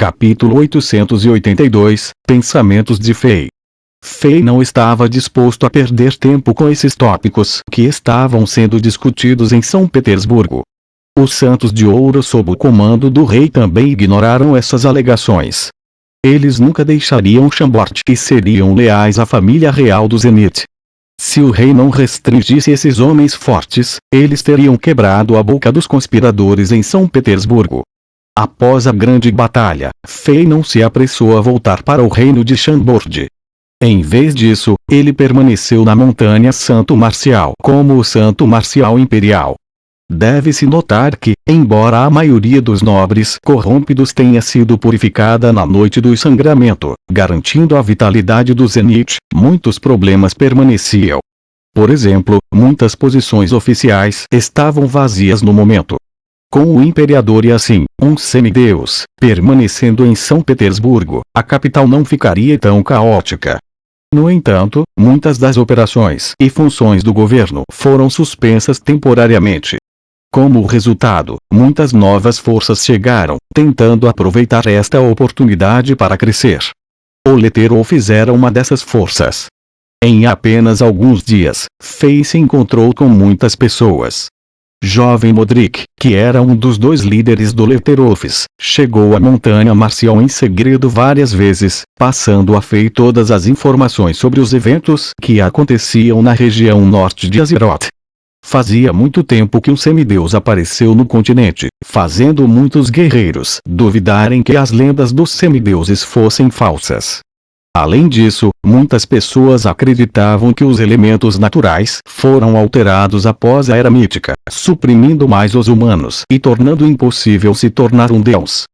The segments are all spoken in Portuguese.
Capítulo 882, Pensamentos de Fei. Fei não estava disposto a perder tempo com esses tópicos que estavam sendo discutidos em São Petersburgo. Os Santos de Ouro sob o comando do rei também ignoraram essas alegações. Eles nunca deixariam Chambord e seriam leais à família real do Zenit. Se o rei não restringisse esses homens fortes, eles teriam quebrado a boca dos conspiradores em São Petersburgo. Após a grande batalha, Fei não se apressou a voltar para o reino de Chambord. Em vez disso, ele permaneceu na montanha Santo Marcial como o Santo Marcial Imperial. Deve-se notar que, embora a maioria dos nobres corrompidos tenha sido purificada na noite do sangramento, garantindo a vitalidade do Zenit, muitos problemas permaneciam. Por exemplo, muitas posições oficiais estavam vazias no momento. Com o imperador e assim, um semideus, permanecendo em São Petersburgo, a capital não ficaria tão caótica. No entanto, muitas das operações e funções do governo foram suspensas temporariamente. Como resultado, muitas novas forças chegaram, tentando aproveitar esta oportunidade para crescer. O Letterô fizera uma dessas forças. Em apenas alguns dias, Fei se encontrou com muitas pessoas. Jovem Modric, que era um dos dois líderes do Letterofes, chegou à montanha Marcial em segredo várias vezes, passando a Fei todas as informações sobre os eventos que aconteciam na região norte de Azeroth. Fazia muito tempo que um semideus apareceu no continente, fazendo muitos guerreiros duvidarem que as lendas dos semideuses fossem falsas. Além disso, muitas pessoas acreditavam que os elementos naturais foram alterados após a Era Mítica, suprimindo mais os humanos e tornando impossível se tornar um deus.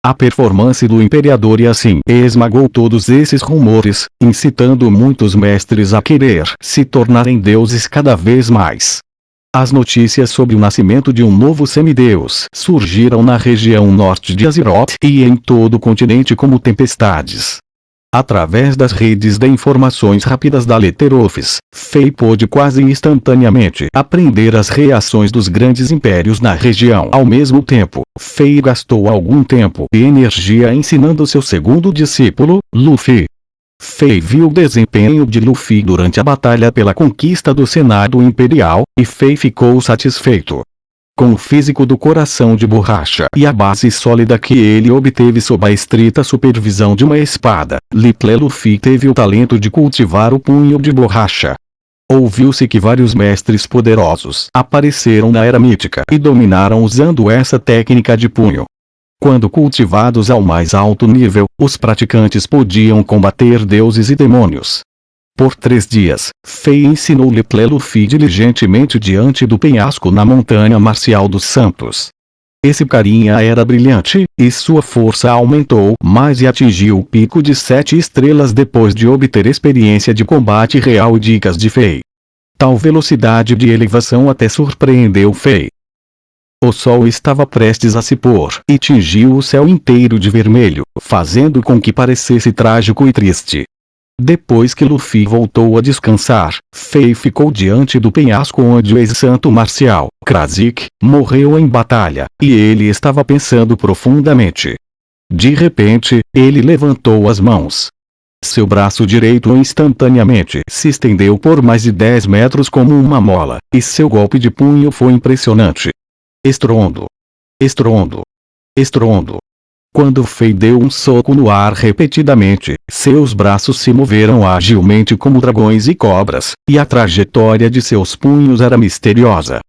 A performance do imperador e assim esmagou todos esses rumores, incitando muitos mestres a querer se tornarem deuses cada vez mais. As notícias sobre o nascimento de um novo semideus surgiram na região norte de Azeroth e em todo o continente como tempestades. Através das redes de informações rápidas da Letterofes, Fei pôde quase instantaneamente aprender as reações dos grandes impérios na região. Ao mesmo tempo, Fei gastou algum tempo e energia ensinando seu segundo discípulo, Luffy. Fei viu o desempenho de Luffy durante a batalha pela conquista do Senado Imperial, e Fei ficou satisfeito. Com o físico do coração de borracha e a base sólida que ele obteve sob a estrita supervisão de uma espada, Luffy teve o talento de cultivar o punho de borracha. Ouviu-se que vários mestres poderosos apareceram na Era Mítica e dominaram usando essa técnica de punho. Quando cultivados ao mais alto nível, os praticantes podiam combater deuses e demônios. Por 3 dias, Fei ensinou Luffy diligentemente diante do penhasco na montanha Marcial dos Santos. Esse carinha era brilhante, e sua força aumentou mais e atingiu o pico de 7 estrelas depois de obter experiência de combate real e dicas de Fei. Tal velocidade de elevação até surpreendeu Fei. O sol estava prestes a se pôr e tingiu o céu inteiro de vermelho, fazendo com que parecesse trágico e triste. Depois que Luffy voltou a descansar, Fei ficou diante do penhasco onde o ex-santo marcial, Krasik, morreu em batalha, e ele estava pensando profundamente. De repente, ele levantou as mãos. Seu braço direito instantaneamente se estendeu por mais de 10 metros como uma mola, e seu golpe de punho foi impressionante. Estrondo. Estrondo. Estrondo. Quando Fei deu um soco no ar repetidamente, seus braços se moveram agilmente como dragões e cobras, e a trajetória de seus punhos era misteriosa.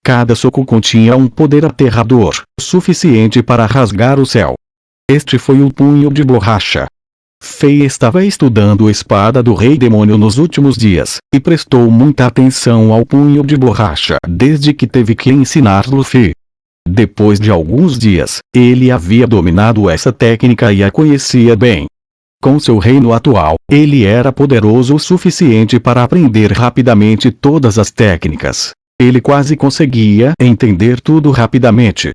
Cada soco continha um poder aterrador, suficiente para rasgar o céu. Este foi o punho de borracha. Fei estava estudando a espada do Rei Demônio nos últimos dias, e prestou muita atenção ao punho de borracha desde que teve que ensinar Luffy. Depois de alguns dias, ele havia dominado essa técnica e a conhecia bem. Com seu reino atual, ele era poderoso o suficiente para aprender rapidamente todas as técnicas. Ele quase conseguia entender tudo rapidamente.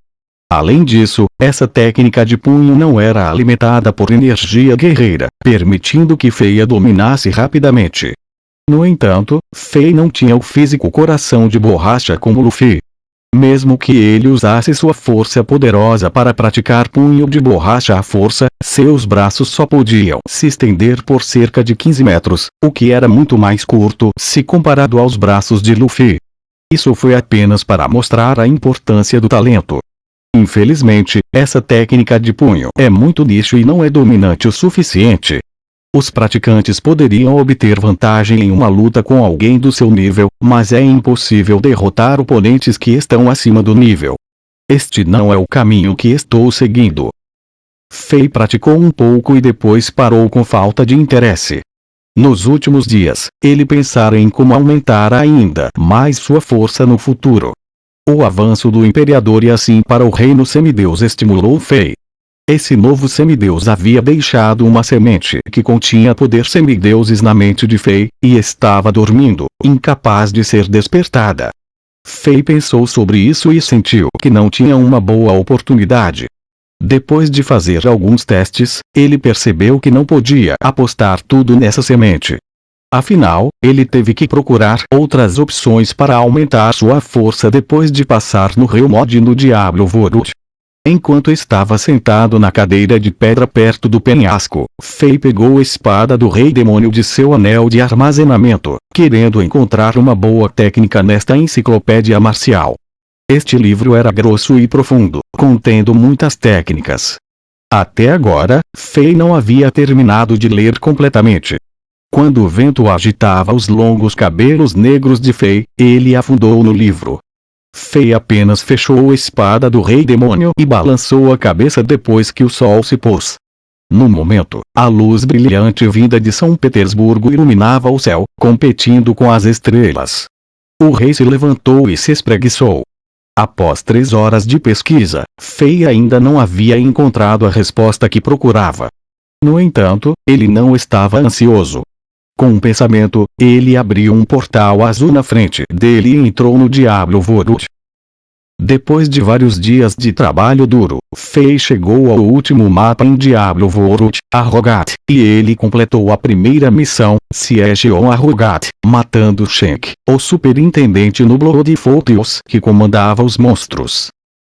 Além disso, essa técnica de punho não era alimentada por energia guerreira, permitindo que Fei a dominasse rapidamente. No entanto, Fei não tinha o físico coração de borracha como Luffy. Mesmo que ele usasse sua força poderosa para praticar punho de borracha à força, seus braços só podiam se estender por cerca de 15 metros, o que era muito mais curto se comparado aos braços de Luffy. Isso foi apenas para mostrar a importância do talento. Infelizmente, essa técnica de punho é muito nicho e não é dominante o suficiente. Os praticantes poderiam obter vantagem em uma luta com alguém do seu nível, mas é impossível derrotar oponentes que estão acima do nível. Este não é o caminho que estou seguindo. Fei praticou um pouco e depois parou com falta de interesse. Nos últimos dias, ele pensara em como aumentar ainda mais sua força no futuro. O avanço do Imperador e assim para o Reino Semideus estimulou Fei. Esse novo semideus havia deixado uma semente que continha poder semideuses na mente de Fei, e estava dormindo, incapaz de ser despertada. Fei pensou sobre isso e sentiu que não tinha uma boa oportunidade. Depois de fazer alguns testes, ele percebeu que não podia apostar tudo nessa semente. Afinal, ele teve que procurar outras opções para aumentar sua força depois de passar no Real Mod e no Diablo Vorut. Enquanto estava sentado na cadeira de pedra perto do penhasco, Fei pegou a espada do Rei Demônio de seu anel de armazenamento, querendo encontrar uma boa técnica nesta enciclopédia marcial. Este livro era grosso e profundo, contendo muitas técnicas. Até agora, Fei não havia terminado de ler completamente. Quando o vento agitava os longos cabelos negros de Fei, ele afundou no livro. Fei apenas fechou a espada do Rei Demônio e balançou a cabeça depois que o sol se pôs. No momento, a luz brilhante vinda de São Petersburgo iluminava o céu, competindo com as estrelas. O rei se levantou e se espreguiçou. Após 3 horas de pesquisa, Fei ainda não havia encontrado a resposta que procurava. No entanto, ele não estava ansioso. Com um pensamento, ele abriu um portal azul na frente dele e entrou no Diablo Vorut. Depois de vários dias de trabalho duro, Fei chegou ao último mapa em Diablo Vorut, Arrogat, e ele completou a primeira missão, Siege on Arrogat, matando Shenk, o superintendente no Blood Fortress que comandava os monstros.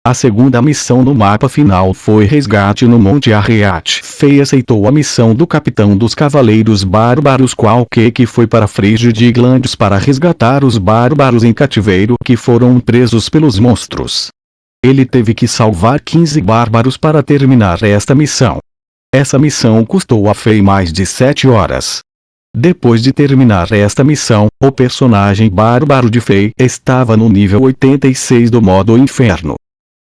A segunda missão no mapa final foi Resgate no Monte Arreat. Fei aceitou a missão do capitão dos Cavaleiros Bárbaros Qualquer que foi para Frigidglandes para resgatar os bárbaros em cativeiro que foram presos pelos monstros. Ele teve que salvar 15 bárbaros para terminar esta missão. Essa missão custou a Fei mais de 7 horas. Depois de terminar esta missão, o personagem bárbaro de Fei estava no nível 86 do modo Inferno.